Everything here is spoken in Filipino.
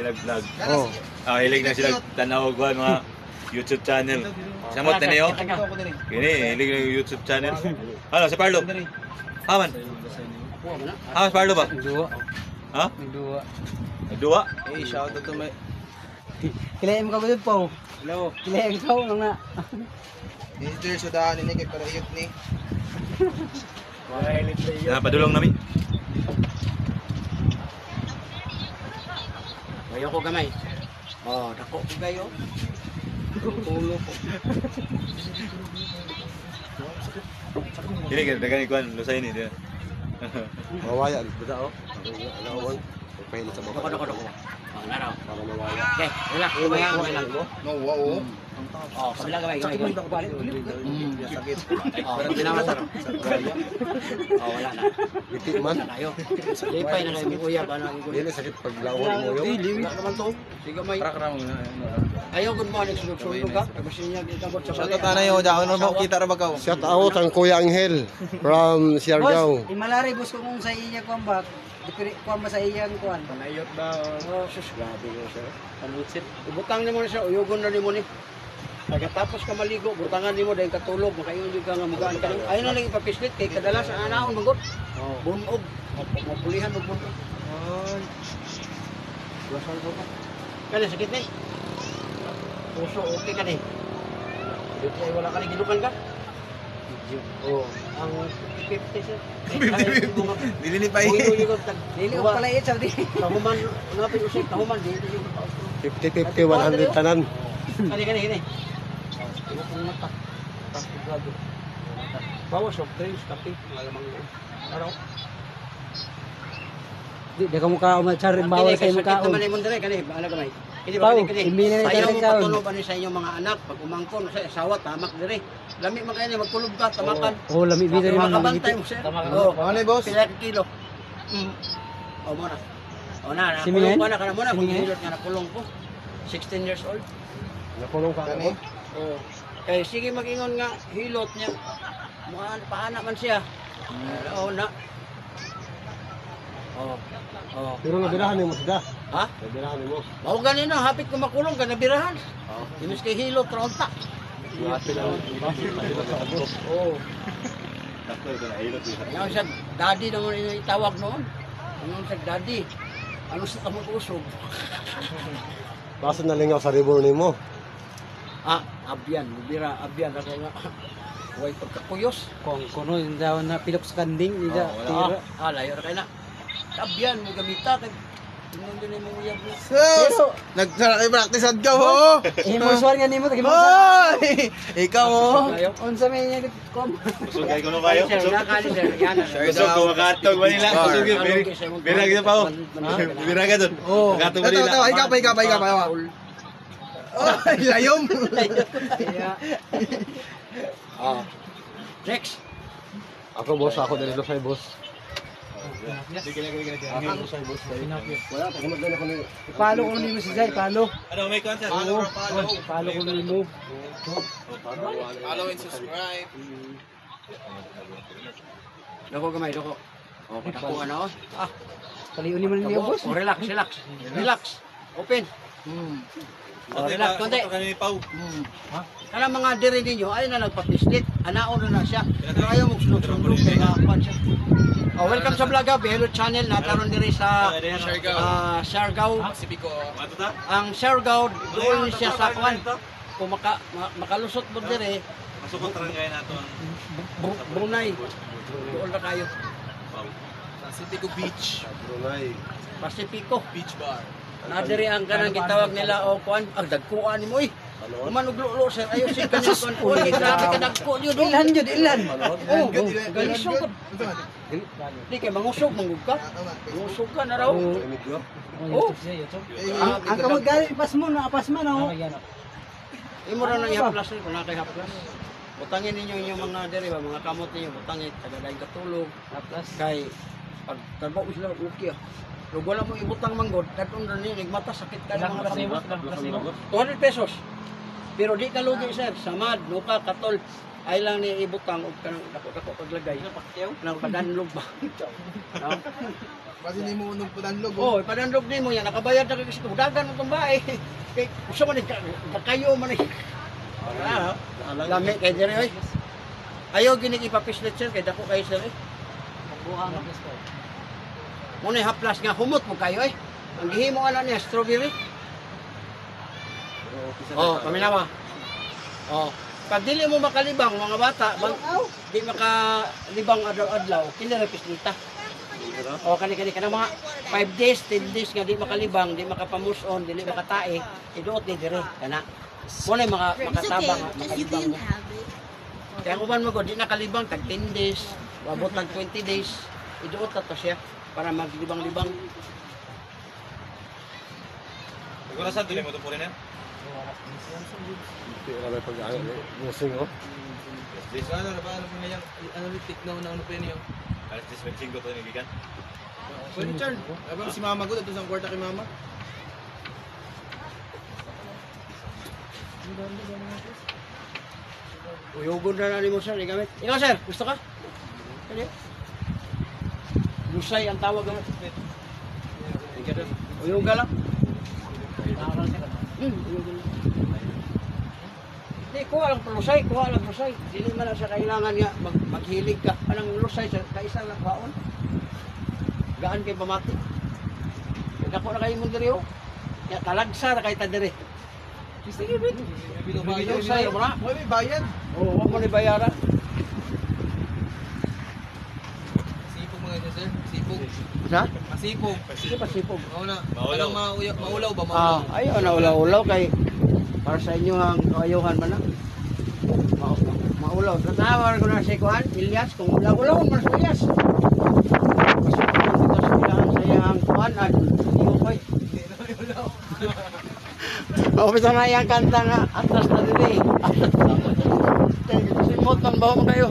nag-vlog. Oh. Hilig na sila tanawag mga YouTube channel. Samot na niyo. Kini, hilig na yung YouTube channel. Ano, si Parlo? Haman. Si Parlo ba? Dua. Ha? Dua. Dua? Shout out to my... Kilaim ka gud po. Hello. Kilaim ka lang na. Dito sa daan ni kay parayot ni. Padulong namin. Ayo ko gamay. Oh, dako ko gayo. Tulo ko. Kini, dagan ikuan, lusay ni. Mawaya bida oh. Alawan. Pahinit sa baba. Dako. Ngaraw. Okay, relax. Relax. No, wow. Oh, kabila gamay. Sakit. Pero tinawag. Oh, wala na. Biti man. Ayo. Lipay na kay uyab ana ko. Dili sakit paglawon mo yo. Wala naman to. Sige may. Ayaw good morning sulog ka. Kasi niya gitabot sa Shout out na yo, daon mo kita ra bagaw. Shout out ang Kuya Angel from Siargao. Boss, imalari boss ko kung sa iya kuan ba. Dipiri kuan ba sa iyang kuan. Panayot ba? Oh, sus grabe ko sir. Panutsit. Ibutang nimo na siya, uyugon na nimo ni. Pagkatapos ka maligo, butangan nimo dahil katulog, makaingon jud ka nga mugaan ka. Ayun na lang ipapislit kay kadalas anaon manggod. Oh, bunog. Mapulihan og bunog. Ay. Gasal ko. Kani sakit ni. Puso okay ka ni. Dito ay wala ka ni gidukan ka. Oh, ang 50 sir. Dili ni pay. Dili ko pala it sabi. Tahuman ngapin usik tahuman dili yung 50-50, 100 tanan. Kani. Bawa soft drinks, kape, malamang araw. Di ka mukha umachar bawa sa imong kaon. Naman imong dire kani, ana gamay. Kini Pao, ba kini? imina na Ayaw tayo mo kaon. patunog ani sa inyong mga anak pag umangkon sa asawa tamak dire. Lami man kayo magkulob ka tamakan. Oh, lami bida rin mga Makabantay mo sir. Oh, Ano boss? pila ka kilo. Oh, mo na. Oh na, Simingan? nakulong ko na kana mo na kung Simingan? hilot nga nakulong ko. 16 years old. Nakulong ka Kani. Oh. Eh sige mag-ingon nga hilot niya. Mukha paana man siya. Oh na. Oh. Oh. Pero nabirahan mo sida. Ha? Nabirahan mo. Mao ganino hapit ko makulong ka nabirahan. Oh. Inis kay hilot tronta. Oh. Takto ito na hilot. Yang siya daddy naman itawag noon. Ano siya daddy? Ano sa kamot usog? Basta nalingaw sa ribor nimo. Ah, abyan, bira, abyan ako nga. Way pagkakuyos. Kung kuno yung daw na pilok sa kanding, ida tira. Ah, layo ra kay na. Abyan mo gamita kay tingnan din mo uyab mo. Sus! Nag-practice ad ka ho! Himoswar nga nimo tagi mo. Hoy! Ikaw ho! Layo. Unsa may niya kom. Kusog kayo kuno kayo. Sir, nakali sir, yan. Kusog ko makatog manila. Kusog yun. Birag na pa ho. Birag ka doon. Oh. Makatog Ito, manila. ikaw pa. Ay, layom! Ah. Next. Ako boss, ako dali sa boss. Wala, pag magdala ko ni... Palo ko nimo si Zay, palo. Ano, may content? Palo ko nimo. Follow and subscribe. Dako gamay, dako. Oh, dako ano? Ah, Paliuni man niyo boss. oh, relax. Open. Oh, relax konti. Ito kami Pau. Kanang mga diri ninyo ay na nagpa-pislit. Anaon na siya. Pero ayaw mo sunod-sunod kay nga siya. Oh, welcome sa vlog Behelo Channel. Nataron diri sa Siargao. Mato ta? Ang Siargao doon siya sa kwan. Kung makalusot mo diri, Masukot rin kayo nato ang Brunei. Doon na kayo. Pacifico Beach. Brunei. Pacifico. Beach bar. Na diri ang kanang gitawag nila o kwan. Ang dagkuan ni mo eh. Kuman og lulo sir. Ayo si kanang kwan. Uy, grabe ka dagko niyo do. Ilhan jud, ilhan. Oh, galisyo ko. Di kay mangusog ka. Mangusog ka na raw. Oh. Ang kamot gali pas mo na pas man oh. Imo ra nang i-haplas ni kung na kay haplas. Butangin ninyo inyong mga diri ba mga kamot ninyo butangin kada dayon katulog. Tapos Kay pag trabaho sila okay. Pero wala mo ibutang manggod, katong na ni mata sakit ka ng mga kamot. 200 pesos. Pero di ka lugi sir, samad, nuka, katol. ay lang ni ibutang og kanang dako-dako paglagay. Nang padanlog ba? No? Kasi hindi mo unong padanlog. Oh, padanlog nimo yan nakabayad na kasi dagan ang bae. Kay usa man kayo man. Lami kay dire oy. Ayaw gini ipapislit sir kay dako kay sir eh. Muna haplas nga humot mo kayo eh. Ang gihimo ana niya strawberry. Oh, paminawa. Oh, pag dili mo makalibang mga bata, di makalibang adlaw-adlaw, kinirepis nita. O kani kanang mga 5 days, 10 days nga di makalibang, di makapamuson, dili makatae, iduot ni dire kana. Muna mga makatabang, makalibang mo. Kaya kung man mo ko, di nakalibang, tag 10 days, abot ng 20 days, iduot na to siya para maglibang-libang. Ikaw na saan, tuloy mo ito po rin yan? Hindi na may pag-ano. Musing oh. This Ano na ba? Ano pa ngayon? Ano ni tiknaw na ano pa yun yun? alas 10:25 to yung gigan. Pwede, Chard. Abang si Mama ko, ito sa kwarta kay Mama. Uyugon na ni mo sir, igamit. Ikaw sir, gusto ka? Kani? Lusay ang tawag mo. Uyuga lang. Uyuga lang. Di, kuha lang lusay, kuha lang lusay. Dili man na sa kailangan nga maghilig ka. Anong lusay sa kaisa lang baon? Gaan kay pamati. Dako na kayo mo diri oh. Ya talagsa na kay ta diri. Sige bit. Binabayan Lusay mo na. Hoy, may bayan. Oo, wag mo ni bayaran. Sipog mga ito, sir. Sipog. Sa? Masipog. Sige pa sipog. Oo na. Maulaw. Anong maulaw ba? Ah, ayaw na ulaw-ulaw kay para sa inyo ang kaayuhan man na. Maulaw. Tatawar ko na si Kuan, Ilyas, kung ulaw-ulaw man sa Ilyas. Kasi kung dito sa ilang sa iyang Kuan, at iyo ko'y. Mapisa na yung kanta nga, atras na dili. Simot ng baho mo kayo.